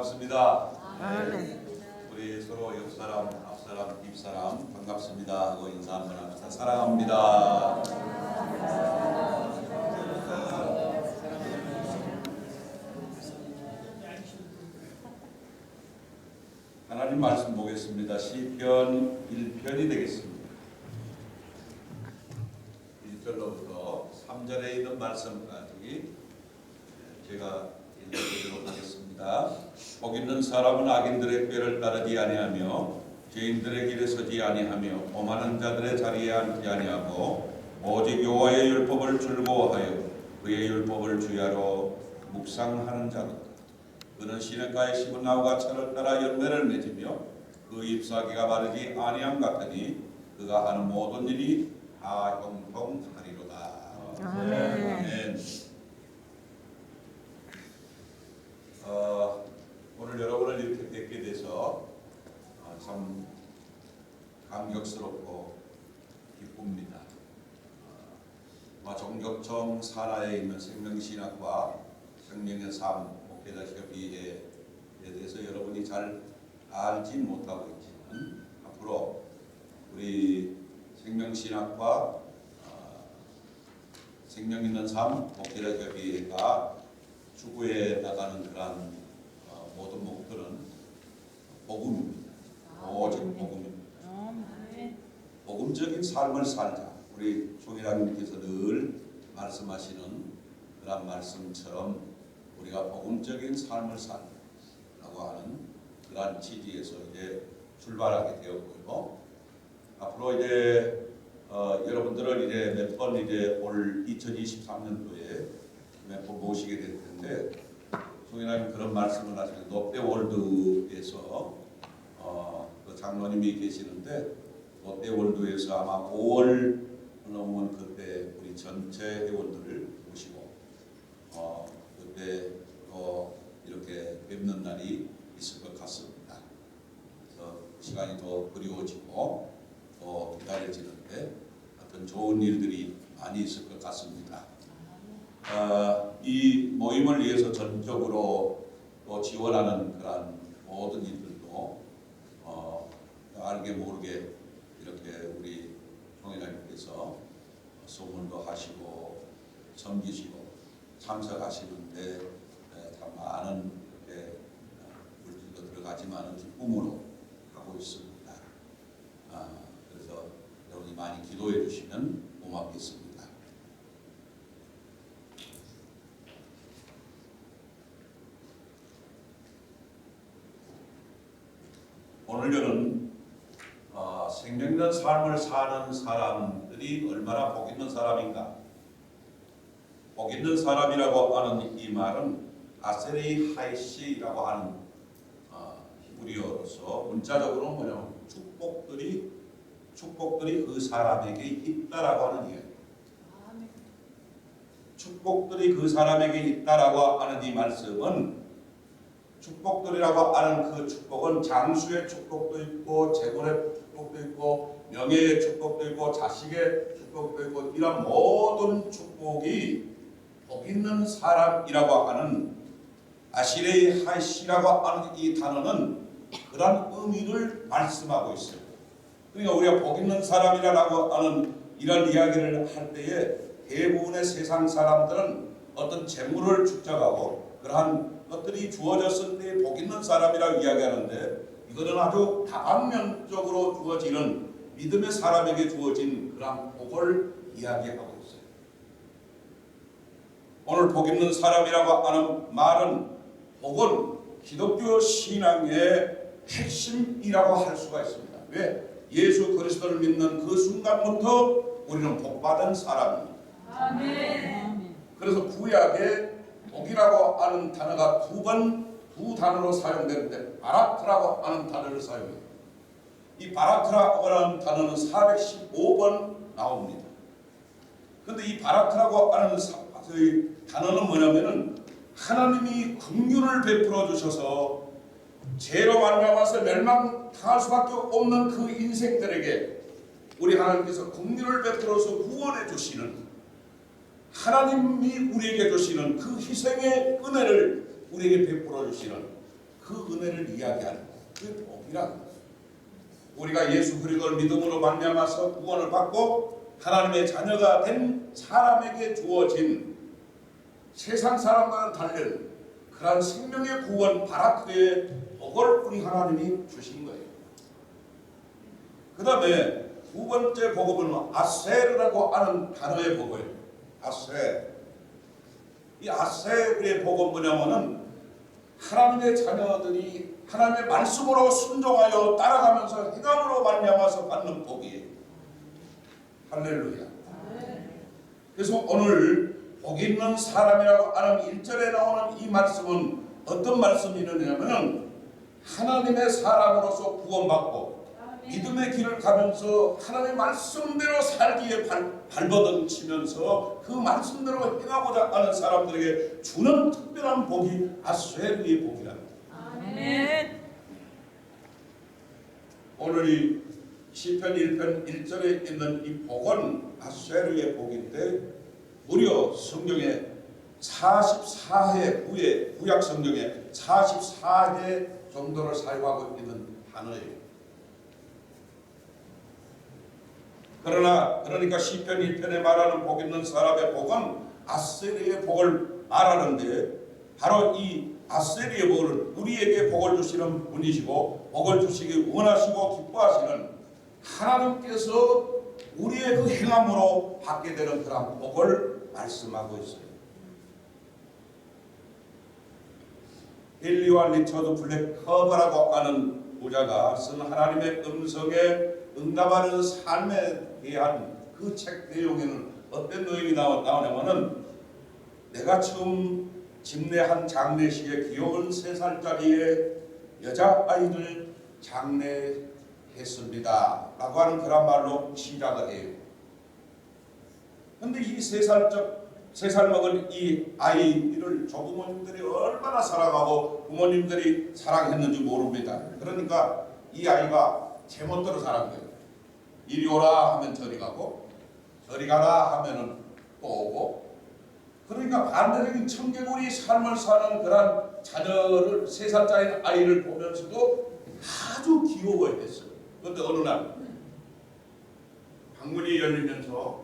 반갑습니다. 아멘. 우리 서로 옆사람, 앞사람, 뒷사람 반갑습니다 하고 인사 한번 합시다. 사랑합니다. 하나님 말씀 보겠습니다. 시편 1편이 되겠습니다. 1절로부터 3절에 있는 말씀까지 제가 읽어드리도록 하겠습니다. 복 있는 사람은 악인들의 꾀를 따르지 아니하며 죄인들의 길에 서지 아니하며 오만한 자들의 자리에 앉지 아니하고 오직 여호와의 율법을 즐거워하여 그의 율법을 주야로 묵상하는 자로다. 그는 시냇가에 심은 나무가 철을 따라 열매를 맺으며 그 잎사귀가 마르지 아니함 같으니 그가 하는 모든 일이 다 형통하리로다. 아멘. 오늘 여러분을 이렇게 뵙게 돼서 참 감격스럽고 기쁩니다. 정격청 산하에 있는 생명신학과 생명의 삶 목회자 협의회에 대해서 여러분이 잘 알지 못하고 있지만 앞으로 우리 생명신학과 생명 있는 삶 목회자 협의회가 추구해 나가는 그러한 모든 목표는 복음입니다. 오직 복음입니다. 복음적인 삶을 살자. 우리 총회장님께서 늘 말씀하시는 그런 말씀처럼 우리가 복음적인 삶을 살라고 하는 그러한 취지에서 이제 출발하게 되었고요. 앞으로 이제 여러분들을 이제 몇 번 이제 올 2023년도에 몇 번 모시게 될 텐데, 송인아님 그런 말씀을 하시면 롯데월드에서 그 장로님이 계시는데 롯데월드에서 아마 5월 넘으면 그때 우리 전체 회원들을 모시고 그때 또 이렇게 뵙는 날이 있을 것 같습니다. 그래서 시간이 더 그리워지고 또 기다려지는데 어떤 좋은 일들이 많이 있을 것 같습니다. 이 모임을 위해서 전적으로 또 지원하는 그런 모든 일들도 알게 모르게 이렇게 우리 총회장님께서 소문도 하시고 섬기시고 참석하시는데 참 많은 물질도 들어가지만은 기쁨으로 하고 있습니다. 그래서 여러분이 많이 기도해 주시면 고맙겠습니다. 오늘 저는 생명 있는 삶을 사는 사람들이 얼마나 복 있는 사람인가. 복 있는 사람이라고 하는 이 말은 아세레이 하이시라고 하는 히브리어로서 문자적으로 뭐냐면 축복들이 그 사람에게 있다라고 하는 이야기. 축복들이 그 사람에게 있다라고 하는 이 말씀은 축복들이라고 하는 그 축복은 장수의 축복도 있고 재물의 축복도 있고 명예의 축복도 있고 자식의 축복도 있고 이런 모든 축복이 복 있는 사람이라고 하는 아시레이 하시라고 하는 이 단어는 그런 의미를 말씀하고 있어요. 그러니까 우리가 복 있는 사람이라고 하는 이런 이야기를 할 때에 대부분의 세상 사람들은 어떤 재물을 축적하고 그러한 것들이 주어졌을 때 복 있는 사람이라고 이야기하는데 이거는 아주 다방면적으로 주어지는 믿음의 사람에게 주어진 그런 복을 이야기하고 있어요. 오늘 복 있는 사람이라고 하는 말은 복은 기독교 신앙의 핵심이라고 할 수가 있습니다. 왜? 예수 그리스도를 믿는 그 순간부터 우리는 복받은 사람입니다. 아멘. 그래서 구약에 복이라고 하는 단어가 두 단어로 사용되는데 바라크라고 하는 단어를 사용해요. 이 바라크라고 하는 단어는 415번 나옵니다. 그런데 이 바라크라고 하는 단어는 뭐냐면은 하나님이 긍휼을 베풀어 주셔서 죄로 말미암아서 멸망당할 수밖에 없는 그 인생들에게 우리 하나님께서 긍휼을 베풀어서 구원해 주시는 하나님이 우리에게 주시는 그 희생의 은혜를 우리에게 베풀어 주시는 그 그 은혜를 이야기하는 거예요. 그게 복이라는 거예요. 우리가 예수 그리스도를 믿음으로 말미암아서 구원을 받고 하나님의 자녀가 된 사람에게 주어진 세상 사람과는 다른 그러한 생명의 구원 바라크의 복을 우리 하나님이 주신 거예요. 그 다음에 두 번째 복음은 아세르라고 하는 단어의 복이에요. 아세. 이 아세르의 복은 뭐냐면은 하나님의 자녀들이 하나님의 말씀으로 순종하여 따라가면서 행함으로 말미암아서 받는 복이에요. 할렐루야. 그래서 오늘 복 있는 사람이라고 하는 1절에 나오는 이 말씀은 어떤 말씀이냐면은 하나님의 사람으로서 구원받고 믿음의 길을 가면서 하나님의 말씀대로 살기에 발버둥치면서 그 말씀대로 행하고자 하는 사람들에게 주는 특별한 복이 아세르의 복이랍니다. 아멘. 오늘 이 시편 1편 1절에 있는 이 복은 아세르의 복인데 무려 성경에 44회 구약 성경에 44회 정도를 사용하고 있는 단어예요. 그러니까 시편 1편에 말하는 복 있는 사람의 복은 아세르의 복을 말하는데 바로 이 아세르의 복은 우리에게 복을 주시는 분이시고 복을 주시기 원하시고 기뻐하시는 하나님께서 우리의 그 행함으로 받게 되는 그런 복을 말씀하고 있어요. 헨리와 리처드 블랙커버라고 하는 부자가 쓴 하나님의 음성에 응답하는 삶에 대한 그 책 내용에는 어떤 내용이 나오냐면은 내가 처음 집례한 장례식에 귀여운 3살짜리의 여자아이를 장례했습니다 라고 하는 그런 말로 시작을 해요. 근데 이 3살 먹은 이 아이를 조부모님들이 얼마나 사랑하고 부모님들이 사랑했는지 모릅니다. 그러니까 이 아이가 제멋대로 살은 거예요. 이리 오라 하면 저리 가고 저리 가라 하면은 또 오고, 그러니까 반대적인 청개구리 삶을 사는 그런 자녀를 3살짜리 아이를 보면서도 아주 귀여워했어요. 그런데 어느 날 방문이 열리면서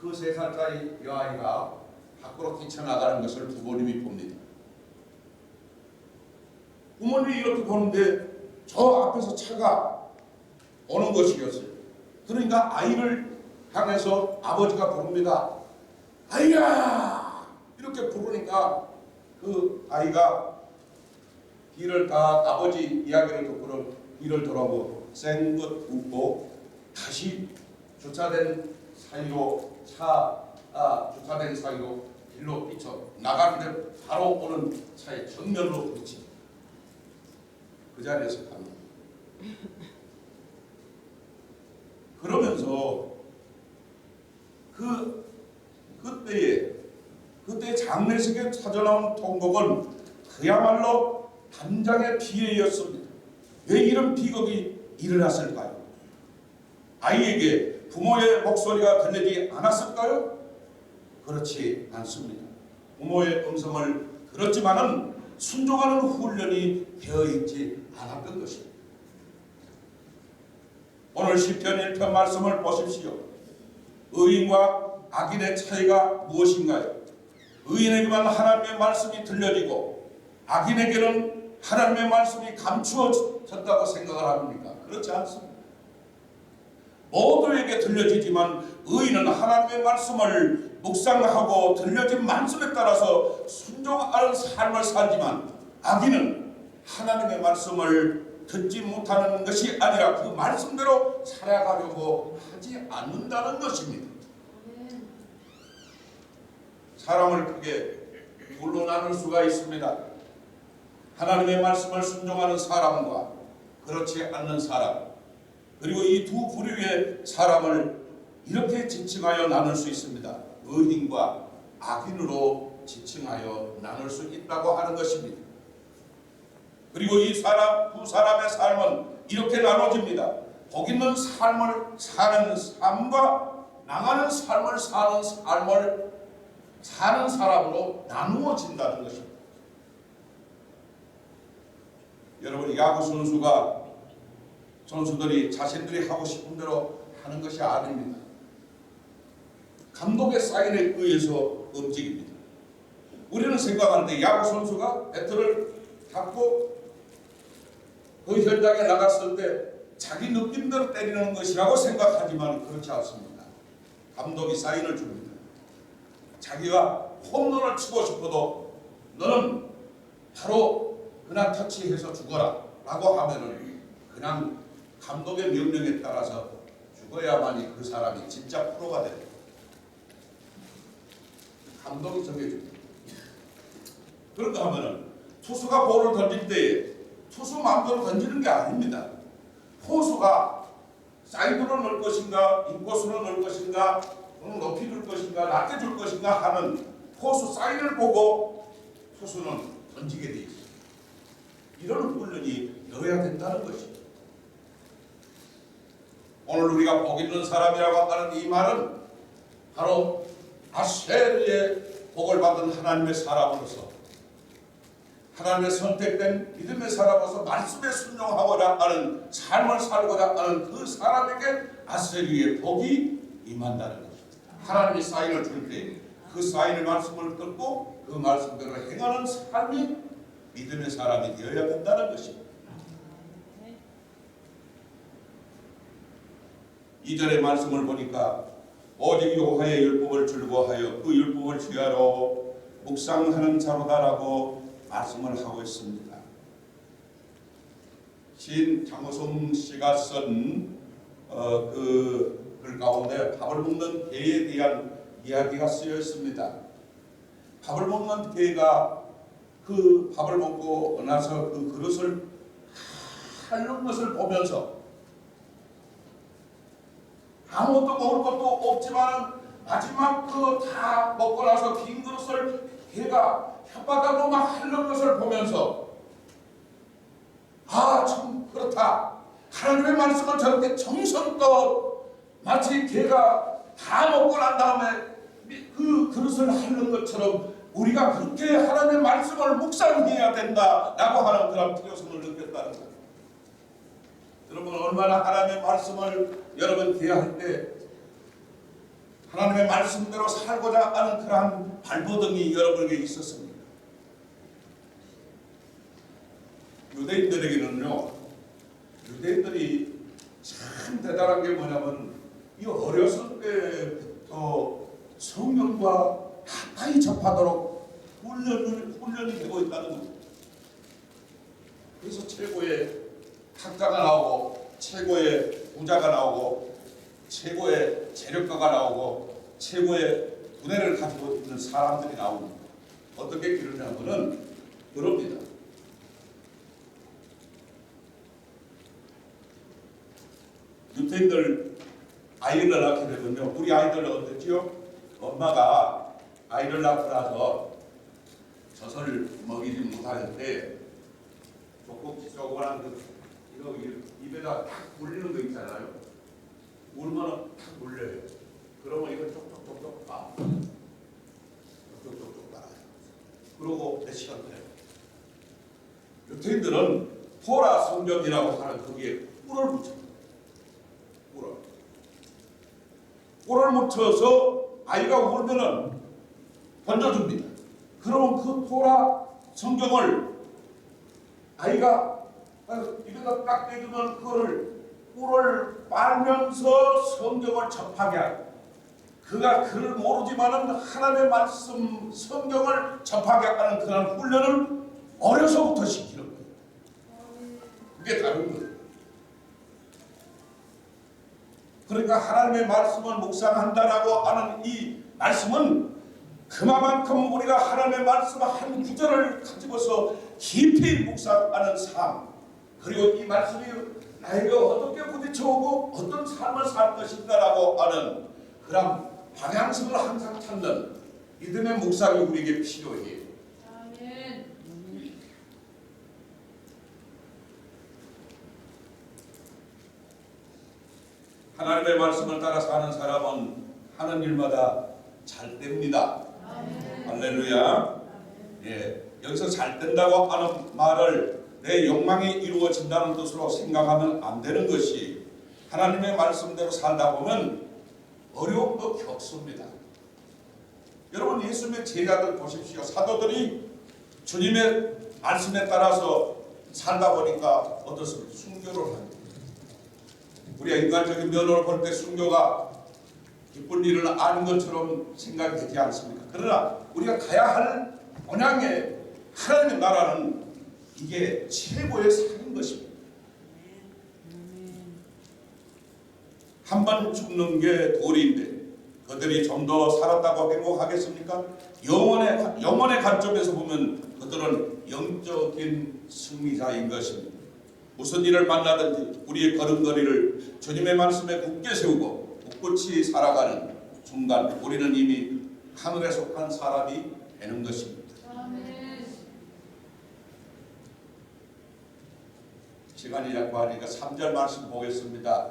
그 3살짜리 여아이가 밖으로 뛰쳐나가는 것을 부모님이 봅니다. 부모님이 이렇게 보는데 저 앞에서 차가 오는 것이었어요. 그러니까 아이를 향해서 아버지가 부릅니다. 아이야! 이렇게 부르니까 그 아이가 뒤를 다 아버지 이야기를 듣고는 뒤를 돌아보고 쌩긋 웃고 다시 주차된 사이로 길로 뛰쳐 나가는데 바로 오는 차에 정면으로 부딪히 그 자리에서 갑니다. 그러면서 그때 장례식에 찾아나온 통곡은 그야말로 단장의 피해였습니다. 왜 이런 비극이 일어났을까요? 아이에게 부모의 목소리가 들리지 않았을까요? 그렇지 않습니다. 부모의 음성을 들었지만은 순종하는 훈련이 되어 있지 않았던 것입니다. 오늘 시편 1편 말씀을 보십시오. 의인과 악인의 차이가 무엇인가요? 의인에게만 하나님의 말씀이 들려지고 악인에게는 하나님의 말씀이 감추어졌다고 생각을 합니까? 그렇지 않습니다. 모두에게 들려지지만 의인은 하나님의 말씀을 묵상하고 들려진 말씀에 따라서 순종하는 삶을 살지만 악인은 하나님의 말씀을 듣지 못하는 것이 아니라 그 말씀대로 살아가려고 하지 않는다는 것입니다. 사람을 크게 둘로 나눌 수가 있습니다. 하나님의 말씀을 순종하는 사람과 그렇지 않는 사람, 그리고 이 두 부류의 사람을 이렇게 지칭하여 나눌 수 있습니다. 의인과 악인으로 지칭하여 나눌 수 있다고 하는 것입니다. 그리고 이 두 사람의 삶은 이렇게 나눠집니다. 복 있는 삶을 사는 삶과 나가는 삶을 사는 사람으로 나누어진다는 것입니다. 여러분 선수들이 자신들이 하고 싶은 대로 하는 것이 아닙니다. 감독의 사인에 의해서 움직입니다. 우리는 생각하는데 야구 선수가 배트를 잡고 그 현장에 나갔을 때 자기 느낌대로 때리는 것이라고 생각하지만 그렇지 않습니다. 감독이 사인을 줍니다. 자기가 홈런을 치고 싶어도 너는 바로 그냥 터치해서 죽어라 라고 하면은 그냥 감독의 명령에 따라서 죽어야만이 그 사람이 진짜 프로가 됩니다. 감독이 정해줍니다. 그런가 하면은 투수가 볼을 던질 때 투수 마음대로 던지는 게 아닙니다. 포수가 사이드로 넣을 것인가, 인코스로 넣을 것인가, 높이 줄 것인가, 낮게 줄 것인가 하는 포수 사인을 보고 투수는 던지게 돼 있습니다. 이런 훈련이 넣어야 된다는 것입니다. 오늘 우리가 복 있는 사람이라고 하는 이 말은 바로 아셀의 복을 받은 하나님의 사람으로서 하나님의 선택된 믿음의 사람으로서 말씀에 순종하고자 하는 삶을 살고자 하는 그 사람에게 아셀의 복이 임한다는 것입니다. 하나님이 사인을 줄 때 그 사인의 말씀을 듣고 그 말씀대로 행하는 삶이 믿음의 사람이 되어야 된다는 것입니다. 이전의 말씀을 보니까 오직 여호와의 율법을 즐거워하여 그 율법을 주야로 묵상하는 자로다라고 말씀을 하고 있습니다. 시인 장호성 씨가 쓴 그 글 가운데 밥을 먹는 개에 대한 이야기가 쓰여 있습니다. 밥을 먹는 개가 그 밥을 먹고 나서 그 그릇을 핥는 것을 보면서 아무것도 먹을 것도 없지만 마지막 그 다 먹고 나서 빈 그릇을 개가 혓바닥으로 막 핥는 것을 보면서 참 그렇다. 하나님의 말씀을 저렇게 정성껏 마치 개가 다 먹고 난 다음에 그 그릇을 핥는 것처럼 우리가 그렇게 하나님의 말씀을 묵상해야 된다라고 하는 그런 필요성을 느꼈다는 거예요. 여러분 얼마나 하나님의 말씀을 여러분 대할 때 하나님의 말씀대로 살고자 하는 그러한 발버둥이 여러분에게 있었습니다. 유대인들에게는요, 유대인들이 참 대단한 게 뭐냐면 이 어렸을 때부터 성경과 가까이 접하도록 훈련이 되고 있다는 겁니다. 그래서 최고의 학자가 나오고 최고의 부자가 나오고 최고의 재력가가 나오고 최고의 두뇌를 가지고 있는 사람들이 나옵니다. 어떻게 기르냐면은 그럽니다. 유태인들 아이를 낳게 되면요, 우리 아이들은 어땠지요? 엄마가 아이를 낳고 나서 젖을 먹이지 못할 때 조금조금한 이거 입에다 탁 물리는 거 있잖아요. 울면은 탁 물려요. 그러면 이거 쪽쪽쪽쪽 빠. 쪽쪽쪽쪽 빨아요. 그러고 몇 시간 돼요. 유태인들은 토라 성경이라고 하는 거기에 꿀을 묻힙니다. 꿀을 묻혀서 아이가 울면은 던져줍니다. 그러면 그 토라 성경을 아이가 입에다 딱 대주면 그거를 꿀을 빨면서 성경을 접하게 하고, 그가 글을 모르지만은 하나님의 말씀 성경을 접하게 하는 그런 훈련을 어려서부터 시키는 거예요. 그게 다른 거예요. 그러니까 하나님의 말씀을 묵상한다라고 하는 이 말씀은 그만큼 우리가 하나님의 말씀 한 구절을 가지고서 깊이 묵상하는 삶, 그리고 이 말씀이 나에게 어떻게 부딪혀오고 어떤 삶을 살 것인가라고 하는 그런 방향성을 항상 찾는 믿음의 묵상이 우리에게 필요해요. 아멘. 하나님의 말씀을 따라 사는 사람은 하는 일마다 잘 됩니다. 아멘. 할렐루야. 예, 여기서 잘 된다고 하는 말을 내 욕망이 이루어진다는 뜻으로 생각하면 안 되는 것이, 하나님의 말씀대로 살다 보면 어려움도 겪습니다. 여러분, 예수님의 제자들 보십시오. 사도들이 주님의 말씀에 따라서 살다 보니까 어떻습니까? 순교를 합니다. 우리가 인간적인 면으로 볼 때 순교가 기쁜 일은 아닌 것처럼 생각이 되지 않습니까? 그러나 우리가 가야 할 본향의 하나님의 나라는 이게 최고의 상인 것입니다. 한 번 죽는 게 도리인데 그들이 좀 더 살았다고 행복하겠습니까? 영혼의 관점에서 보면 그들은 영적인 승리자인 것입니다. 무슨 일을 만나든지 우리의 걸음걸이를 주님의 말씀에 굳게 세우고 꿋꿋이 살아가는 순간 우리는 이미 하늘에 속한 사람이 되는 것입니다. 시간이 자꾸 하니까 3절 말씀 보겠습니다.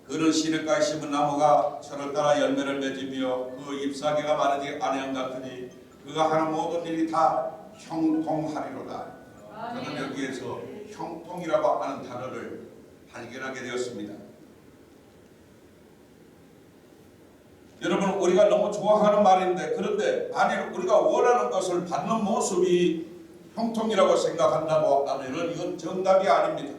그는 시냇가에 심은 나무가 철을 따라 열매를 맺으며 그 잎사귀가 마르지 아니한 같으니 그가 하는 모든 일이 다 형통하리로다. 저는 여기에서 형통이라고 하는 단어를 발견하게 되었습니다. 여러분, 우리가 너무 좋아하는 말인데, 그런데 만일 우리가 원하는 것을 받는 모습이 형통이라고 생각한다고 하면 이건 정답이 아닙니다.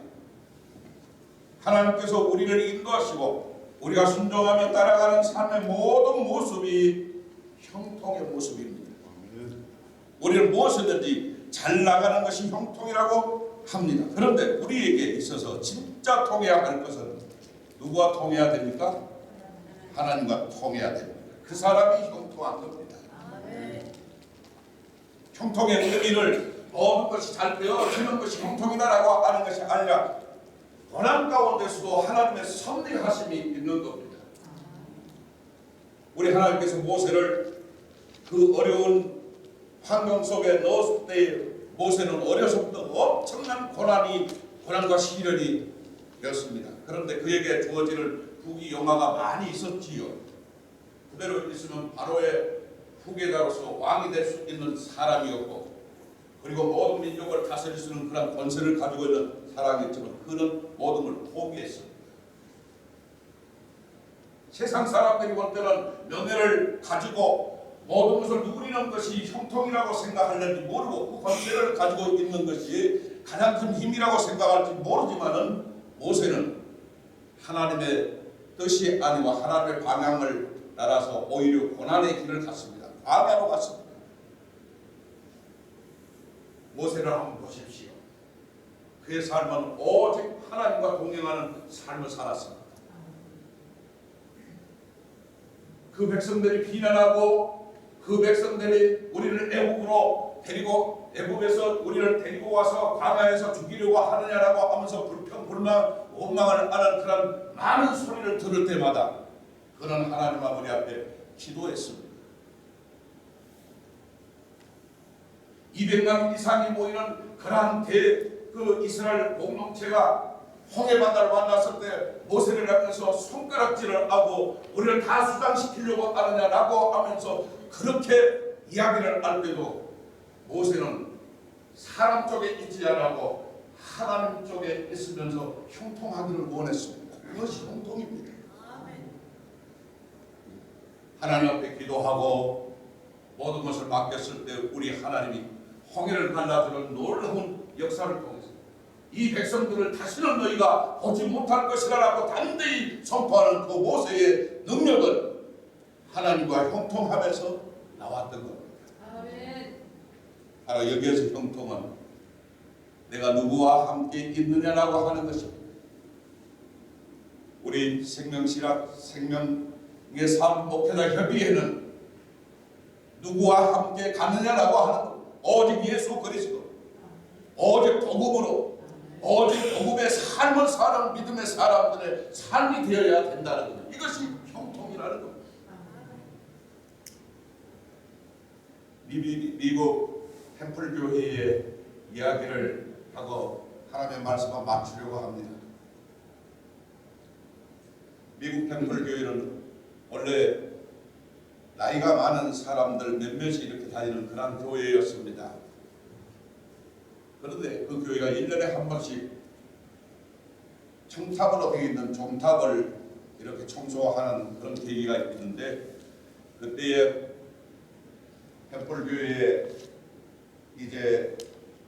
하나님께서 우리를 인도하시고 우리가 순종하며 따라가는 삶의 모든 모습이 형통의 모습입니다. 우리는 무엇이든지 잘 나가는 것이 형통이라고 합니다. 그런데 우리에게 있어서 진짜 통해야 할 것은 누구와 통해야 됩니까? 하나님과 통해야 됩니다. 그 사람이 형통한 겁니다. 형통의 의미를 모든 것이 잘 되어지는 것이 형통이다라고 하는 것이 아니라 고난 가운데서도 하나님의 섭리하심이 있는 겁니다. 우리 하나님께서 모세를 그 어려운 환경 속에 넣었을 때 모세는 어려서부터 엄청난 고난과 시련이 되었습니다. 그런데 그에게 주어지는 후기 영화가 많이 있었지요. 그대로 있으면 바로의 후계자로서 왕이 될 수 있는 사람이었고, 그리고 모든 민족을 다스릴 수 있는 그런 권세를 가지고 있는 사람이었지만 그는 모든 걸 포기했습니다. 세상 사람들이 볼 때는 명예를 가지고 모든 것을 누리는 것이 형통이라고 생각하는지 모르고 그 권세를 가지고 있는 것이 가장 큰 힘이라고 생각할지 모르지만은 모세는 하나님의 뜻이 아니고 하나님의 방향을 따라서 오히려 고난의 길을 갔습니다. 광야로 갔습니다. 모세를 한번 보십시오. 그의 삶은 오직 하나님과 동행하는 삶을 살았습니다. 그 백성들이 비난하고 그 백성들이 우리를 애굽에서 우리를 데리고 와서 광야에서 죽이려고 하느냐라고 하면서 불평, 불만, 원망을 하는 그런 많은 소리를 들을 때마다 그는 하나님 아버지 앞에 기도했습니다. 200만 이상이 모이는 그러한 그 이스라엘 공동체가 홍해바다를 만났을 때 모세를 향해서 손가락질을 하고 우리를 다 수장시키려고 하느냐라고 하면서 그렇게 이야기를 할 때도 모세는 사람 쪽에 있지 않고 하나님 쪽에 있으면서 형통하기를 원했습니다. 그것이 형통입니다. 하나님 앞에 기도하고 모든 것을 맡겼을 때 우리 하나님이 홍해를 갈라주는 놀라운 역사를 통해서 이 백성들을 다시는 너희가 보지 못할 것이라고 담대히 선포하는 그 모세의 능력은 하나님과 형통하면서 나왔던 겁니다. 바로 여기에서 형통은 내가 누구와 함께 있느냐라고 하는 것입니다. 우리 생명실학 생명의 삶 목회자 협의회는 누구와 함께 가느냐라고 하는 것, 오직 예수 그리스도, 오직 복음으로, 오직 복음의 삶을 사는 믿음의 사람들의 삶이 되어야 된다는 겁니다. 이것이 형통이라는 겁니다. 미국 템플교회의 이야기를 하고 하나님의 말씀을 맞추려고 합니다. 미국 템플교회는 원래 나이가 많은 사람들 몇몇이 이렇게 다니는 그런 교회였습니다. 그런데 그 교회가 1년에 한 번씩 청탑으로 되어 있는 종탑을 이렇게 청소하는 그런 계기가 있는데, 그때에 템플교회에 이제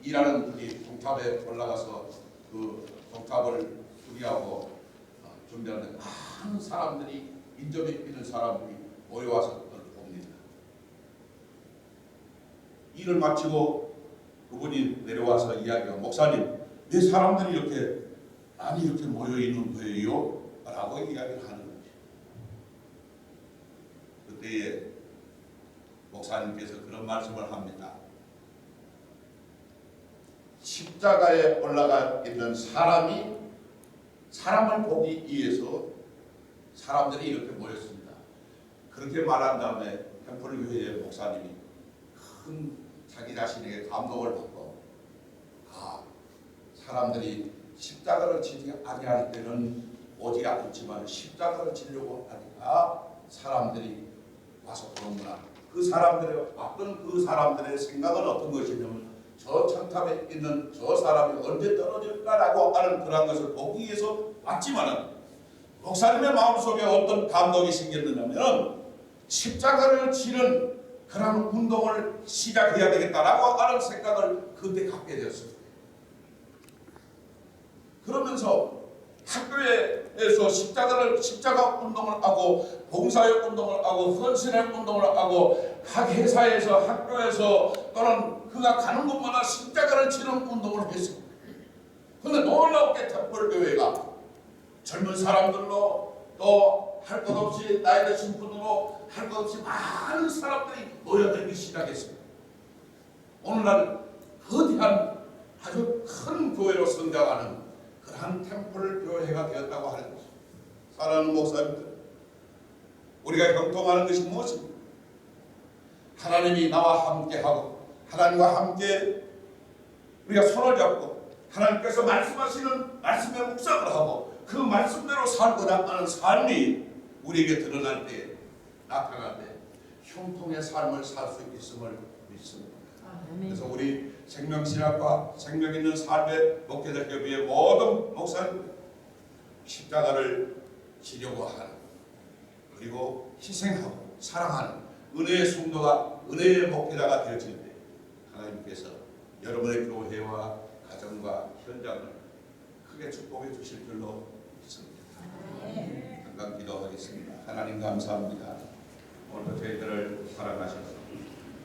일하는 분이 종탑에 올라가서 그 종탑을 수리하고 준비하는데 많은 사람들이, 인접이 있는 사람들이 모여와서 그걸 봅니다. 일을 마치고 그분이 내려와서 이야기가, 목사님, 왜 사람들이 이렇게 많이 이렇게 모여 있는 거예요? 라고 이야기를 하는 거죠. 그때에 목사님께서 그런 말씀을 합니다. 십자가에 올라가 있는 사람을 보기 위해서 사람들이 이렇게 모였습니다. 그렇게 말한 다음에 템플교회의 목사님이 큰 자기 자신에게 감동을 받고, 사람들이 십자가를 지지 아니할 때는 오지 않지만 십자가를 지려고 하니까 사람들이 와서 보는구나. 그 사람들의 왔던 그 사람들의 생각은 어떤 것이냐면, 저 청탑에 있는 저 사람이 언제 떨어질까라고 하는 그런 것을 보기 위해서 왔지만은, 목사님의 마음속에 어떤 감동이 생겼느냐면 십자가를 지는 그런 운동을 시작해야 되겠다라고 하는 생각을 그때 갖게 되었습니다. 그러면서 학교에서 십자가 운동을 하고, 봉사의 운동을 하고, 헌신의 운동을 하고, 각 회사에서, 학교에서 또는 그가 가는 곳마다 십자가를 지는 운동을 했습니다. 그런데 놀랍게 템플교회가 젊은 사람들로, 또 할 것 없이 나이 드신 분으로, 할 것 없이 많은 사람들이 모여들기 시작했습니다. 오늘날 거대한 아주 큰 교회로 성장하는 그러한 템플 교회가 되었다고 하는 것입니다. 사랑하는 목사님들, 우리가 형통하는 것이 무엇입니까? 하나님이 나와 함께하고, 하나님과 함께 우리가 손을 잡고, 하나님께서 말씀하시는 말씀에 묵상을 하고 그 말씀대로 살고자 하는 삶이 우리에게 드러날 때, 나타날 때 형통의 삶을 살 수 있음을 믿습니다. 그래서 우리 생명신학과 생명 있는 삶의 목회자 협의회 모든 목사님, 십자가를 지려고 하는, 그리고 희생하고 사랑하는 은혜의 성도가, 은혜의 목회자가 되어질 때 하나님께서 여러분의 교회와 가정과 현장을 크게 축복해 주실 줄로 믿습니다. 잠깐 기도하겠습니다. 하나님 감사합니다. 오늘도 저희들을 사랑하셔서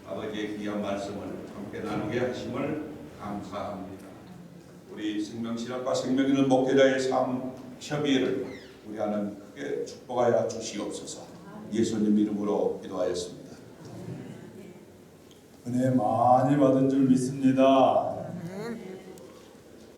아버지의 귀한 말씀을 함께 나누게 하심을 감사합니다. 우리 생명신학과 생명 있는 목회자의 삶 협의회를 우리 안은 크게 축복하여 주시옵소서. 예수님 이름으로 기도하였습니다. 은혜 많이 받은 줄 믿습니다.